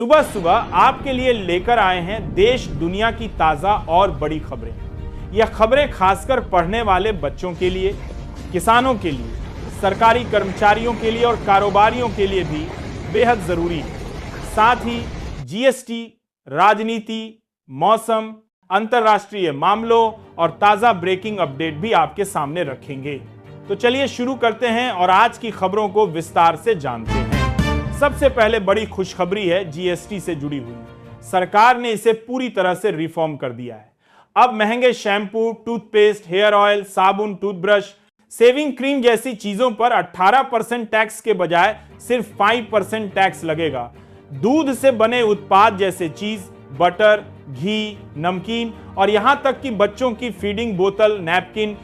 सुबह सुबह आपके लिए लेकर आए हैं देश दुनिया की ताजा और बड़ी खबरें। यह खबरें खासकर पढ़ने वाले बच्चों के लिए, किसानों के लिए, सरकारी कर्मचारियों के लिए और कारोबारियों के लिए भी बेहद जरूरी है। साथ ही जीएसटी, राजनीति, मौसम, अंतर्राष्ट्रीय मामलों और ताजा ब्रेकिंग अपडेट भी आपके सामने रखेंगे। तो चलिए शुरू करते हैं और आज की खबरों को विस्तार से जानते हैं। सबसे पहले बड़ी खुशखबरी है जीएसटी से जुड़ी हुई। सरकार ने इसे पूरी तरह से रिफॉर्म कर दिया है। अब महंगे शैम्पू, टूथपेस्ट, हेयर ऑयल, साबुन, टूथब्रश, शेविंग क्रीम जैसी चीजों पर 18% टैक्स के बजाय सिर्फ 5% टैक्स लगेगा। दूध से बने उत्पाद जैसे चीज, बटर, घी, नमकीन और यहां तक कि बच्चों की फीडिंग बोतल, नैपकिन,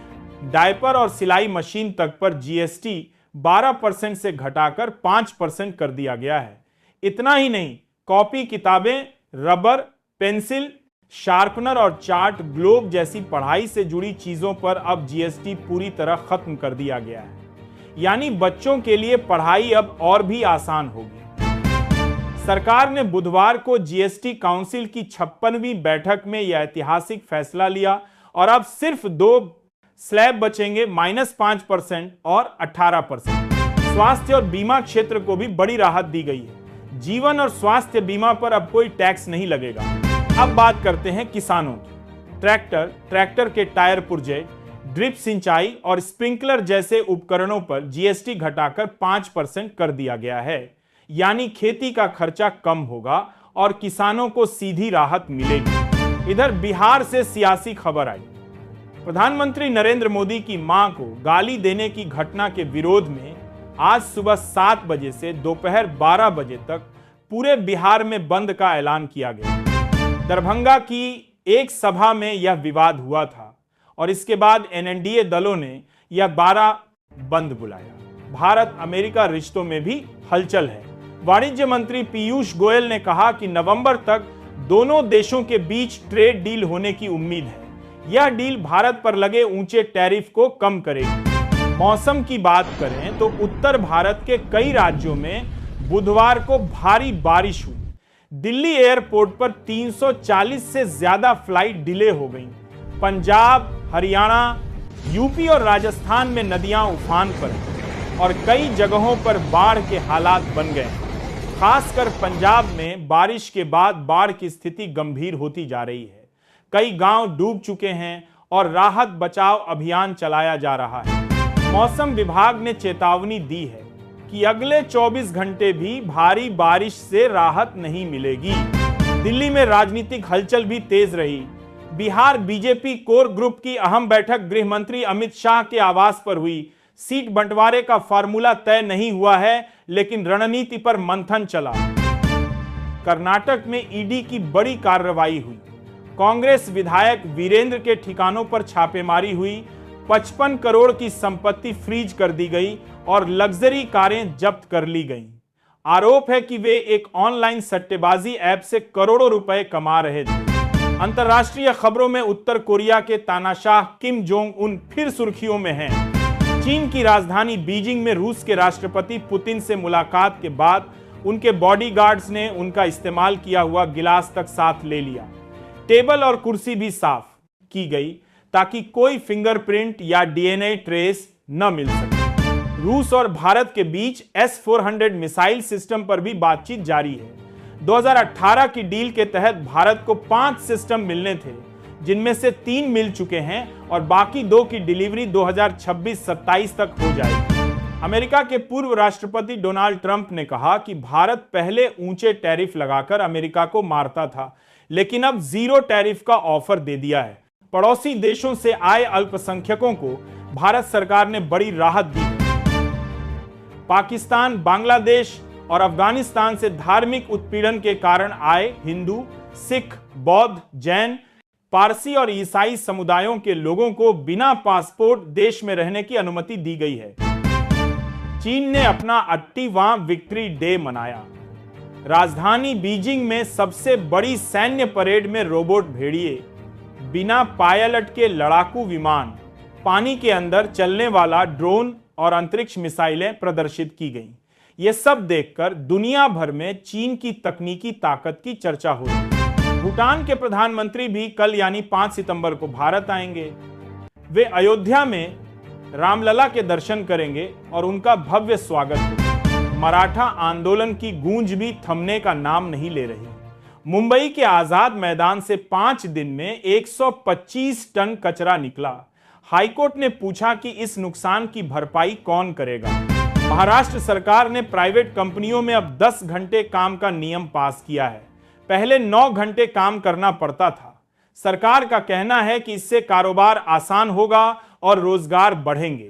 डायपर और सिलाई मशीन तक पर जीएसटी 12% से घटाकर 5% कर दिया गया है। इतना ही नहीं, कॉपी किताबें, रबर, पेंसिल, शार्पनर और चार्ट, ग्लोब जैसी पढ़ाई से जुड़ी चीजों पर अब जीएसटी पूरी तरह खत्म कर दिया गया है। यानी बच्चों के लिए पढ़ाई अब और भी आसान होगी। सरकार ने बुधवार को जीएसटी काउंसिल की 56वीं बैठक में यह ऐतिहासिक फैसला लिया और अब सिर्फ दो स्लैब बचेंगे, -5% और 18%। स्वास्थ्य और बीमा क्षेत्र को भी बड़ी राहत दी गई है। जीवन और स्वास्थ्य बीमा पर अब कोई टैक्स नहीं लगेगा। अब बात करते हैं किसानों की। ट्रैक्टर के टायर पुर्जे, ड्रिप सिंचाई और स्प्रिंकलर जैसे उपकरणों पर जीएसटी घटाकर 5% कर दिया गया है। यानी खेती का खर्चा कम होगा और किसानों को सीधी राहत मिलेगी। इधर बिहार से सियासी खबर आई। प्रधानमंत्री नरेंद्र मोदी की मां को गाली देने की घटना के विरोध में आज सुबह 7 बजे से दोपहर 12 बजे तक पूरे बिहार में बंद का ऐलान किया गया। दरभंगा की एक सभा में यह विवाद हुआ था और इसके बाद एनडीए दलों ने यह 12 बंद बुलाया। भारत अमेरिका रिश्तों में भी हलचल है। वाणिज्य मंत्री पीयूष गोयल ने कहा कि नवंबर तक दोनों देशों के बीच ट्रेड डील होने की उम्मीद है। यह डील भारत पर लगे ऊंचे टैरिफ को कम करेगी। मौसम की बात करें तो उत्तर भारत के कई राज्यों में बुधवार को भारी बारिश हुई। दिल्ली एयरपोर्ट पर 340 से ज्यादा फ्लाइट डिले हो गई। पंजाब, हरियाणा, यूपी और राजस्थान में नदियां उफान पर हैं और कई जगहों पर बाढ़ के हालात बन गए। खासकर पंजाब में बारिश के बाद बाढ़ की स्थिति गंभीर होती जा रही है। कई गांव डूब चुके हैं और राहत बचाव अभियान चलाया जा रहा है। मौसम विभाग ने चेतावनी दी है कि अगले 24 घंटे भी भारी बारिश से राहत नहीं मिलेगी। दिल्ली में राजनीतिक हलचल भी तेज रही। बिहार बीजेपी कोर ग्रुप की अहम बैठक गृह मंत्री अमित शाह के आवास पर हुई। सीट बंटवारे का फार्मूला तय नहीं हुआ है, लेकिन रणनीति पर मंथन चला। कर्नाटक में ईडी की बड़ी कार्रवाई हुई। कांग्रेस विधायक वीरेंद्र के ठिकानों पर छापेमारी हुई। 55 करोड़ की संपत्ति फ्रीज कर दी गई और लग्जरी कारें जब्त कर ली गईं। आरोप है कि वे एक ऑनलाइन सट्टेबाजी ऐप से करोड़ों रुपए कमा रहे थे। अंतर्राष्ट्रीय खबरों में उत्तर कोरिया के तानाशाह किम जोंग उन फिर सुर्खियों में हैं। चीन की राजधानी बीजिंग में रूस के राष्ट्रपति पुतिन से मुलाकात के बाद उनके बॉडीगार्ड्स ने उनका इस्तेमाल किया हुआ गिलास तक साथ ले लिया। टेबल और कुर्सी भी साफ की गई ताकि कोई फिंगरप्रिंट या डीएनए ट्रेस न मिल सके। रूस और भारत के बीच S-400 मिसाइल सिस्टम पर भी बातचीत जारी है। 2018 की डील के तहत भारत को 5 सिस्टम मिलने थे, जिनमें से 3 मिल चुके हैं और बाकी 2 की डिलीवरी 2026-27 तक हो जाएगी। अमेरिका के पूर्व राष्ट्रपति डोनाल्ड ट्रंप ने कहा कि भारत पहले ऊंचे टैरिफ लगाकर अमेरिका को मारता था, लेकिन अब 0 टैरिफ का ऑफर दे दिया है। पड़ोसी देशों से आए अल्पसंख्यकों को भारत सरकार ने बड़ी राहत दी है। पाकिस्तान, बांग्लादेश और अफगानिस्तान से धार्मिक उत्पीड़न के कारण आए हिंदू, सिख, बौद्ध, जैन, पारसी और ईसाई समुदायों के लोगों को बिना पासपोर्ट देश में रहने की अनुमति दी गई है। चीन ने अपना 80वां विक्ट्री डे मनाया। राजधानी बीजिंग में सबसे बड़ी सैन्य परेड में रोबोट भेड़िए, बिना पायलट के लड़ाकू विमान, पानी के अंदर चलने वाला ड्रोन और अंतरिक्ष मिसाइलें प्रदर्शित की गईं। ये सब देखकर दुनिया भर में चीन की तकनीकी ताकत की चर्चा हो रही है। भूटान के प्रधानमंत्री भी कल यानी 5 सितंबर को भारत आएंगे। वे अयोध्या में रामलला के दर्शन करेंगे और उनका भव्य स्वागत होगा। मराठा आंदोलन की गूंज भी थमने का नाम नहीं ले रही। मुंबई के आजाद मैदान से 5 दिन में 125 टन कचरा निकला। हाईकोर्ट ने पूछा कि इस नुकसान की भरपाई कौन करेगा। महाराष्ट्र सरकार ने प्राइवेट कंपनियों में अब 10 घंटे काम का नियम पास किया है। पहले 9 घंटे काम करना पड़ता था। सरकार का कहना है कि इससे कारोबार आसान होगा और रोजगार बढ़ेंगे।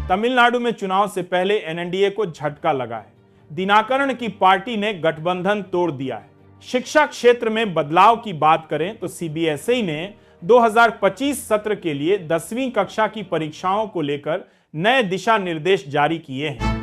तमिलनाडु में चुनाव से पहले एनडीए को झटका लगा है। दिनाकरण की पार्टी ने गठबंधन तोड़ दिया है। शिक्षा क्षेत्र में बदलाव की बात करें तो सीबीएसई ने 2025 सत्र के लिए 10वीं कक्षा की परीक्षाओं को लेकर नए दिशा निर्देश जारी किए हैं।